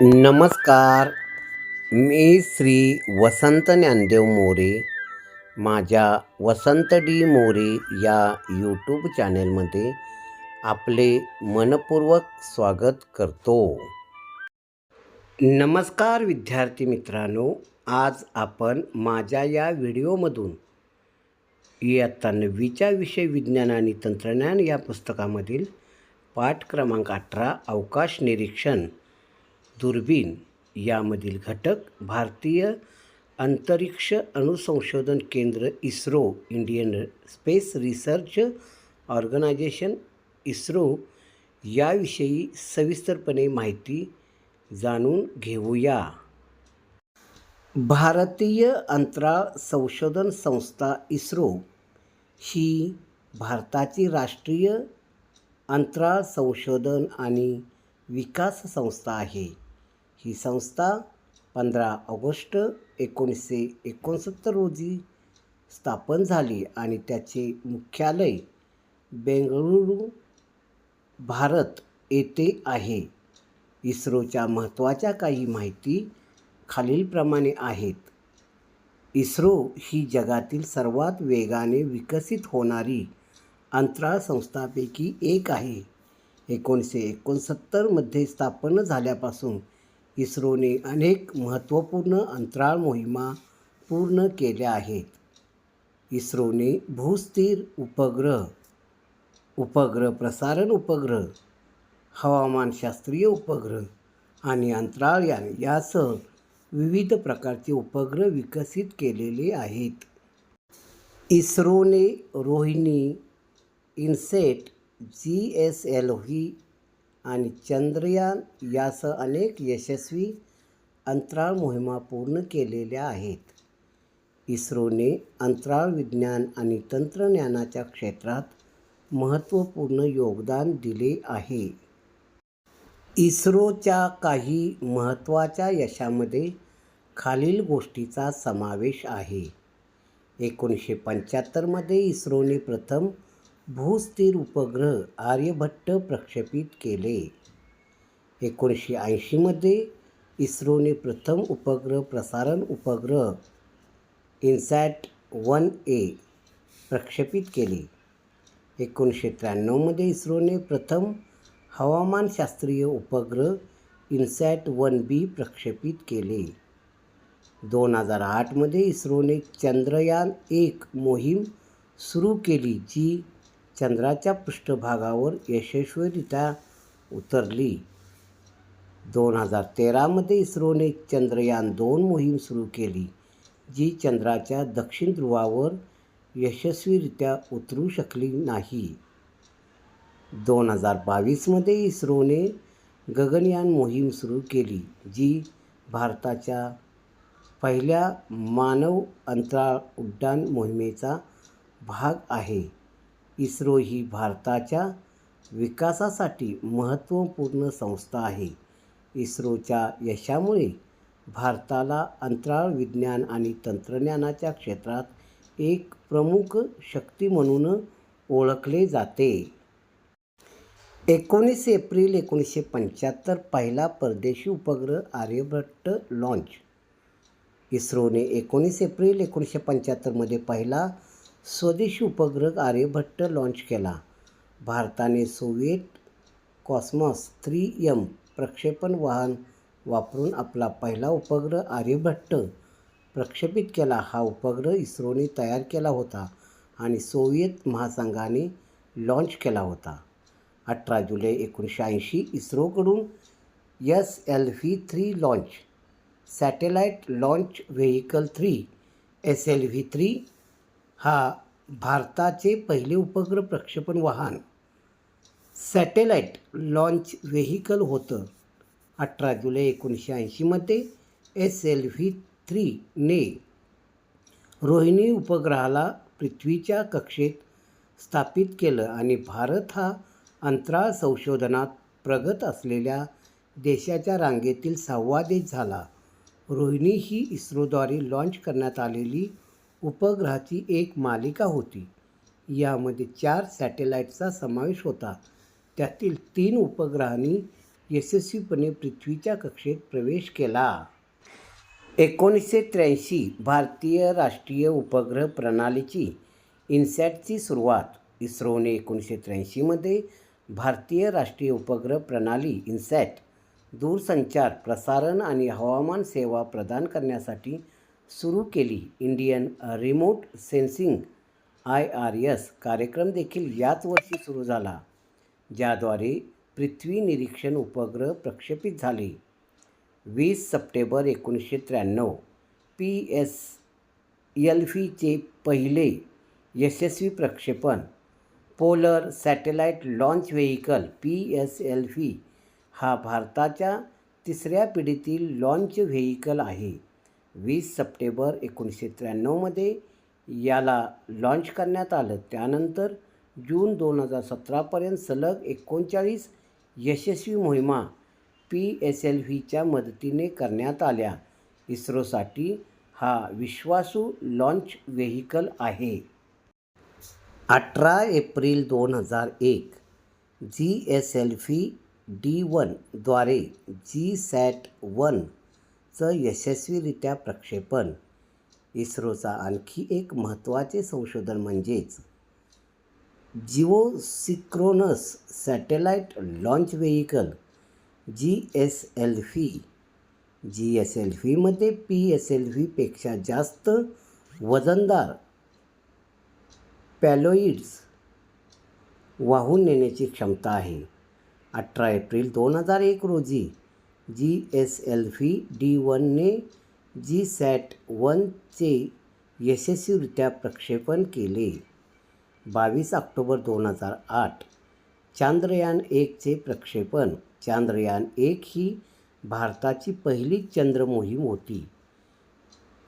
नमस्कार. मी श्री वसंत ज्ञानदेव मोरे. माझ्या वसंत डी मोरे या यूट्यूब चॅनेलमध्ये आपले मनपूर्वक स्वागत करतो. नमस्कार विद्यार्थी मित्रांनो. आज आपण माझ्या या व्हिडिओमधून इयत्ता 9वीच्या विषय विज्ञान आणि तंत्रज्ञान या पुस्तकामधील पाठ क्रमांक 18 अवकाश निरीक्षण दुर्बीण यामधील घटक भारतीय अंतरिक्ष अणुसंशोधन केंद्र ISRO, Indian space research organisation ISRO याविषयी सविस्तरपणे माहिती जाणून घेऊया. भारतीय अंतराळ संशोधन संस्था इस्रो ही भारताची राष्ट्रीय अंतराळ संशोधन आणि विकास संस्था आहे. ही संस्था 15 ऑगस्ट 1969 रोजी स्थापन झाली आणि त्याचे मुख्यालय बेंगळुरू, भारत येथे आहे. इस्रोच्या महत्त्वाच्या काही माहिती खालीलप्रमाणे आहेत. इस्रो ही जगातील सर्वात वेगाने विकसित होणारी अंतराळ संस्थांपैकी एक आहे. 1969 मध्ये स्थापन झाल्यापासून इस्रोने अनेक महत्त्वपूर्ण अंतराळ मोहिमा पूर्ण केल्या आहेत. इस्रोने भूस्थिर उपग्रह प्रसारण उपग्रह, हवामानशास्त्रीय उपग्रह आणि अंतराळयान यासह विविध प्रकारचे उपग्रह विकसित केलेले आहेत. इस्रोने रोहिणी, इन्सॅट, GSLV आणि चंद्रयान यासह अनेक यशस्वी अंतराळ मोहिमा पूर्ण केलेल्या आहेत. इस्रोने अंतराळ विज्ञान आणि तंत्रज्ञानाच्या क्षेत्रात महत्त्वपूर्ण योगदान दिले आहे. इस्रोच्या काही महत्त्वाच्या यशामध्ये खालील गोष्टींचा समावेश आहे. 1975 मध्ये इस्रोने प्रथम भूस्थिर उपग्रह आर्यभट्ट प्रक्षेपित केले. 1980 मध्ये इस्रोने प्रथम उपग्रह प्रसारण उपग्रह INSAT-1A प्रक्षेपित केले. 1993 मध्ये इस्रोने प्रथम हवामानशास्त्रीय उपग्रह INSAT-1B प्रक्षेपित केले. 2008 मध्ये इस्रोने चंद्रयान-1 मोहीम सुरू केली, जी चंद्राच्या पृष्ठभागावर यशस्वीरित्या उतरली. 2013 मध्ये इस्रोने चंद्रयान-2 मोहीम सुरू केली, जी चंद्राच्या दक्षिण ध्रुवावर यशस्वीरित्या उतरू शकली नाही. 2022 मध्ये इस्रोने गगनयान मोहीम सुरू केली, जी भारताच्या पहिल्या मानव अंतराळ उड्डाण मोहिमेचा भाग आहे. इस्रो ही भारताच्या विकासासाठी महत्त्वपूर्ण संस्था आहे. इस्रोच्या यशामुळे भारताला अंतराळ विज्ञान आणि तंत्रज्ञानाच्या क्षेत्रात एक प्रमुख शक्ती म्हणून ओळखले जाते. 19 एप्रिल 1975 पहिला परदेशी उपग्रह आर्यभट्ट लॉन्च. इस्रोने 19 एप्रिल 1975 मध्ये पहिला स्वदेशी उपग्रह आर्यभट्ट लॉन्च केला. भारताने सोव्हिएट कॉस्मॉस 3M प्रक्षेपण वाहन वापरून आपला पहिला उपग्रह आर्यभट्ट प्रक्षेपित केला. हा उपग्रह इस्रोने तयार केला होता आणि सोव्हिएत महासंघाने लॉन्च केला होता. 18 जुलै 1980 इस्रोकडून SLV-3 launch. Satellite launch vehicle 3 SLV-3 हा भारताचे पहिले उपग्रह प्रक्षेपण वाहन सॅटेलाइट लॉन्च व्हेइकल होतं. 18 जुलै 1980 मध्ये SLV-3 ने रोहिणी उपग्रहाला पृथ्वीच्या कक्षेत स्थापित केलं आणि भारत हा अंतराळ संशोधनात प्रगत असलेल्या देशाच्या रांगेतील 6वा देश झाला. रोहिणी ही इस्रोद्वारे लॉन्च करण्यात आलेली उपग्रहाची एक मालिका होती. यामध्ये 4 सॅटेलाइटचा समावेश होता. त्यातील 3 उपग्रहांनी यशस्वीपणे पृथ्वीच्या कक्षेत प्रवेश केला. 1983 भारतीय राष्ट्रीय उपग्रह प्रणालीची इन्सॅटची सुरुवात. इस्रोने 1983 मध्ये भारतीय राष्ट्रीय उपग्रह प्रणाली इन्सॅट दूरसंचार, प्रसारण आणि हवामान सेवा प्रदान करण्यासाठी सुरू केली. इंडियन रिमोट सेन्सिंग IRS कार्यक्रम देखील याच वर्षी सुरू झाला, ज्याद्वारे पृथ्वी निरीक्षण उपग्रह प्रक्षेपित झाले. 20 सप्टेंबर 1993 PSLVचे पहिले यशस्वी प्रक्षेपण. Polar satellite launch vehicle PSLV हा भारताच्या तिसऱ्या पिढीतील लॉन्च व्हेइकल आहे. 20 सप्टेंबर 1993 मध्ये याला लॉन्च करण्यात आलं. त्यानंतर जून 2017पर्यंत सलग 39 यशस्वी मोहिमा PSLVच्या मदतीने करण्यात आल्या. इस्रोसाठी हा विश्वासू लॉन्च व्हेइकल आहे. 18 एप्रिल 2001 GSLV-D1 द्वारे GSAT-1 चं यशस्वीरित्या प्रक्षेपण. इस्रोचा आणखी एक महत्त्वाचे संशोधन म्हणजेच geosynchronous satellite launch vehicle GSLV. GSLVमध्ये PSLVपेक्षा जास्त वजनदार पॅलोइड्स वाहून नेण्याची क्षमता आहे. 18 एप्रिल 2001 रोजी GSLV-D1ने GSAT-1चे यशस्वीरित्या प्रक्षेपण केले. 22 ऑक्टोबर 2008 चांद्रयान-1चे प्रक्षेपण. चांद्रयान-1 ही भारताची पहिली चंद्र मोहीम होती.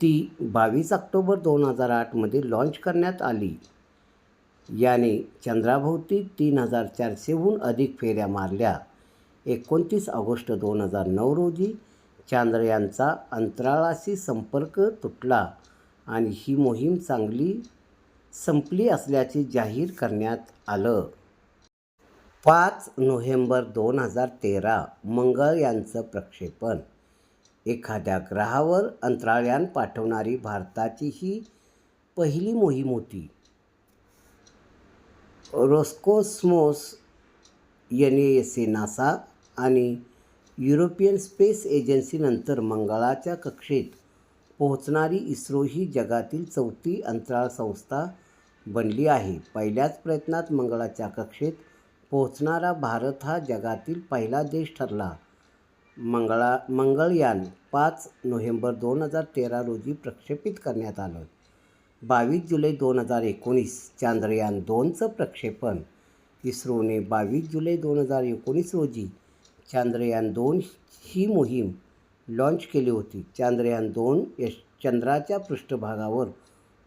ती 22 ऑक्टोबर 2008 मध्ये लॉन्च करण्यात आली. याने चंद्राभोवती 3400हून अधिक फेऱ्या मारल्या. 29 ऑगस्ट 2009 रोजी चांद्रयानचा अंतराळाशी संपर्क तुटला आणि ही मोहीम संपली असल्याचे जाहीर करण्यात आलं. 5 नोव्हेंबर 2013 मंगळयानचं प्रक्षेपण. एखाद्या ग्रहावर अंतराळयान पाठवणारी भारताची ही पहिली मोहीम होती. रोस्कोस्मोस, NASA, नासा आणि युरोपियन स्पेस एजन्सी नंतर मंगळाच्या कक्षेत पोहोचणारी इस्रो ही जगातील चौथी अंतराळ संस्था बनली आहे. पहिल्याच प्रयत्नात मंगळाच्या कक्षेत पोहोचणारा भारत हा जगातील पहिला देश ठरला. मंगळयान 5 नोव्हेंबर 2013 रोजी प्रक्षेपित करण्यात आलं. 22 जुलै 2019 चांद्रयान-2चं प्रक्षेपण. इस्रोने 22 जुलै 2019 रोजी चांद्रयान-2 ही मोहीम लॉन्च केली होती. चांद्रयान-2 चंद्राच्या पृष्ठभागावर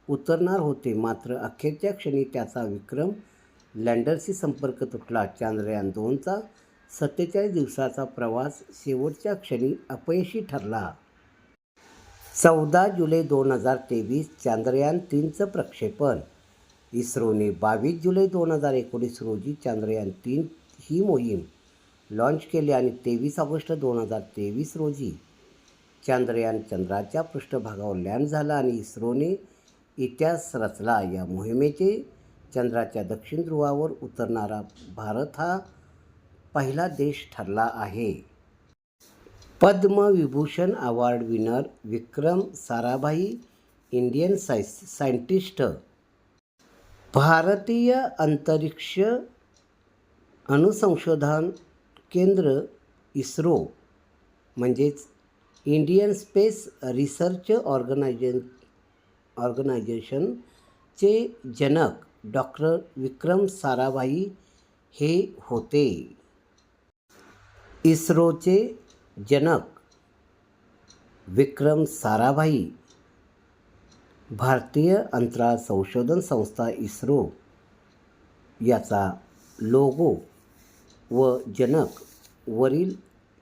उतरणार होते, मात्र अखेरच्या क्षणी त्याचा विक्रम लँडरशी संपर्क तुटला. चांद्रयान-2चा 47 दिवसाचा प्रवास शेवटच्या क्षणी अपयशी ठरला. 14 जुलै 2023 चांद्रयान-3चं प्रक्षेपण. इस्रोने 22 जुलै 2019 रोजी चांद्रयान-3 ही मोहीम लॉन्च केली आणि 23 ऑगस्ट 2023 रोजी चांद्रयान चंद्राच्या पृष्ठभागावर लँड झाला आणि इस्रोने इतिहास रचला. या मोहिमेचे चंद्राच्या दक्षिण ध्रुवावर उतरणारा भारत हा पहिला देश ठरला आहे. Padma Vibhushan award winner Vikram Sarabhai, Indian scientist. भारतीय अंतरिक्ष अनुसंशोधन केंद्र इस्रो म्हणजेच इंडियन स्पेस रिसर्च ऑर्गनायझेशनचे जनक डॉक्टर विक्रम साराभाई हे होते. इस्रोचे जनक विक्रम साराभाई भारतीय अंतराळ संशोधन संस्था इस्रो याचा लोगो व जनक वरील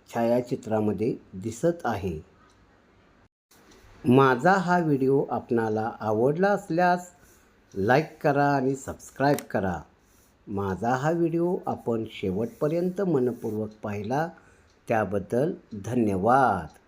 छायाचित्रामध्ये दिसत आहे. माझा हा व्हिडिओ आपणाला आवडला असल्यास लाईक करा आणि सबस्क्राईब करा. माझा हा व्हिडिओ आपण शेवटपर्यंत मनपूर्वक पाहिला त्याबद्दल धन्यवाद.